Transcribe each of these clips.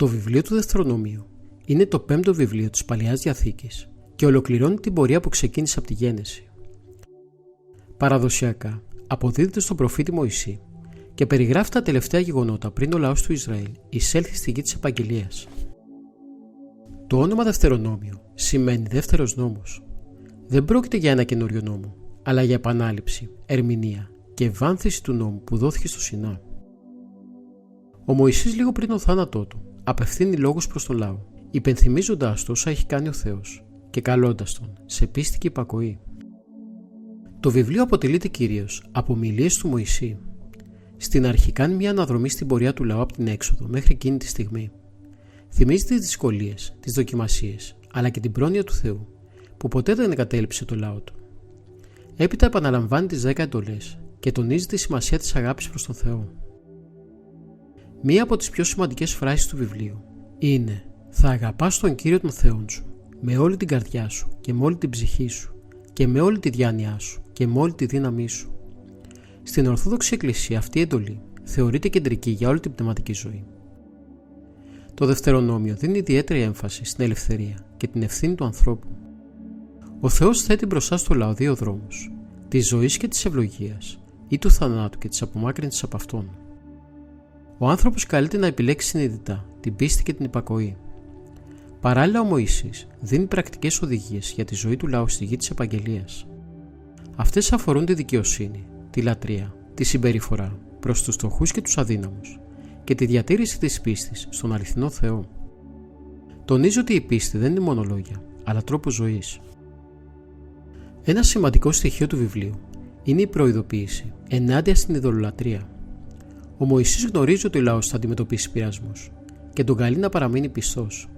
Το βιβλίο του Δευτερονομίου είναι το 5ο βιβλίο της Παλαιάς Διαθήκης και ολοκληρώνει την πορεία που ξεκίνησε από τη Γένεση. Παραδοσιακά αποδίδεται στον προφήτη Μωυσή και περιγράφει τα τελευταία γεγονότα πριν ο λαός του Ισραήλ εισέλθει στη γη της Επαγγελίας. Το όνομα Δευτερονόμιο σημαίνει δεύτερος νόμος. Δεν πρόκειται για ένα καινούριο νόμο, αλλά για επανάληψη, ερμηνεία και ευάνθηση του νόμου που δόθηκε στο Σινά. Ο Μωυσής λίγο πριν τον θάνατό του απευθύνει λόγους προς τον λαό, υπενθυμίζοντάς του όσα έχει κάνει ο Θεός και καλώντας τον σε πίστη και υπακοή. Το βιβλίο αποτελείται κυρίως από ομιλίες του Μωυσή. Στην αρχή κάνει μια αναδρομή στην πορεία του λαού από την έξοδο μέχρι εκείνη τη στιγμή. Θυμίζει τις δυσκολίες, τις δοκιμασίες, αλλά και την πρόνοια του Θεού, που ποτέ δεν εγκατέλειψε το λαό του. Έπειτα επαναλαμβάνει τις 10 εντολές και τονίζει τη σημασία της αγάπης προς τον Θεό. Μία από τις πιο σημαντικές φράσεις του βιβλίου είναι «Θα αγαπάς τον Κύριο τον Θεόν σου με όλη την καρδιά σου και με όλη την ψυχή σου και με όλη τη διάνοιά σου και με όλη τη δύναμή σου». Στην Ορθόδοξη Εκκλησία αυτή η εντολή θεωρείται κεντρική για όλη την πνευματική ζωή. Το Δευτερονόμιο δίνει ιδιαίτερη έμφαση στην ελευθερία και την ευθύνη του ανθρώπου. Ο Θεός θέτει μπροστά στο λαό δύο δρόμους, της ζωής και της ευλογίας ή του θανάτου και της απομάκρυνσης από αυτόν. Ο άνθρωπος καλείται να επιλέξει συνειδητά την πίστη και την υπακοή. Παράλληλα, ο Μωυσής δίνει πρακτικές οδηγίες για τη ζωή του λαού στη γη της Επαγγελίας. Αυτές αφορούν τη δικαιοσύνη, τη λατρεία, τη συμπεριφορά προς τους φτωχούς και τους αδύναμους και τη διατήρηση της πίστης στον αληθινό Θεό. Τονίζει ότι η πίστη δεν είναι μόνο λόγια, αλλά τρόπος ζωής. Ένα σημαντικό στοιχείο του βιβλίου είναι η προειδοποίηση ενάντια στην ειδωλολατρία. Ο Μωυσής γνωρίζει ότι ο λαός θα αντιμετωπίσει πειρασμούς και τον καλεί να παραμείνει πιστός.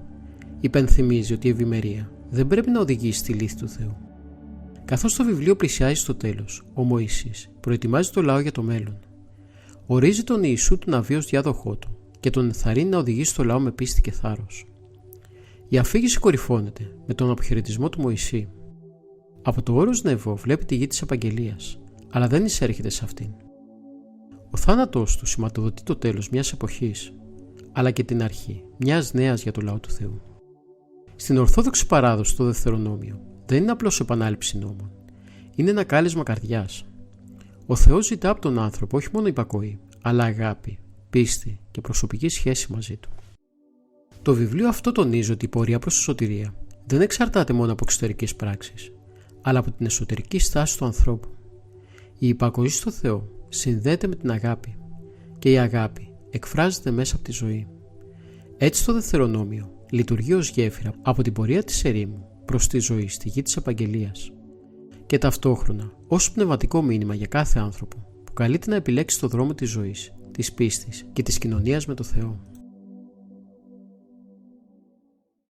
Υπενθυμίζει ότι η ευημερία δεν πρέπει να οδηγήσει στη λύθη του Θεού. Καθώς το βιβλίο πλησιάζει στο τέλος, ο Μωυσής προετοιμάζει το λαό για το μέλλον. Ορίζει τον Ιησού του Ναβί ως διάδοχό του και τον ενθαρρύνει να οδηγήσει το λαό με πίστη και θάρρος. Η αφήγηση κορυφώνεται με τον αποχαιρετισμό του Μωυσή. Από το όρος Νεβό βλέπει τη γη της Επαγγελίας, αλλά δεν εισέρχεται σε αυτήν. Ο θάνατός του σηματοδοτεί το τέλος μιας εποχής, αλλά και την αρχή μιας νέας για το λαό του Θεού. Στην Ορθόδοξη παράδοση το Δευτερονόμιο δεν είναι απλώς επανάληψη νόμων, είναι ένα κάλεσμα καρδιάς. Ο Θεός ζητά από τον άνθρωπο όχι μόνο υπακοή, αλλά αγάπη, πίστη και προσωπική σχέση μαζί του. Το βιβλίο αυτό τονίζει ότι η πορεία προς τη σωτηρία δεν εξαρτάται μόνο από εξωτερικές πράξεις, αλλά από την εσωτερική στάση του ανθρώπου. Η υπακοή στο Θεό συνδέεται με την αγάπη και η αγάπη εκφράζεται μέσα από τη ζωή. Έτσι το Δευτερονόμιο λειτουργεί ως γέφυρα από την πορεία της ερήμου προς τη ζωή στη γη της Επαγγελίας και ταυτόχρονα ως πνευματικό μήνυμα για κάθε άνθρωπο που καλείται να επιλέξει το δρόμο της ζωής, της πίστης και της κοινωνίας με το Θεό.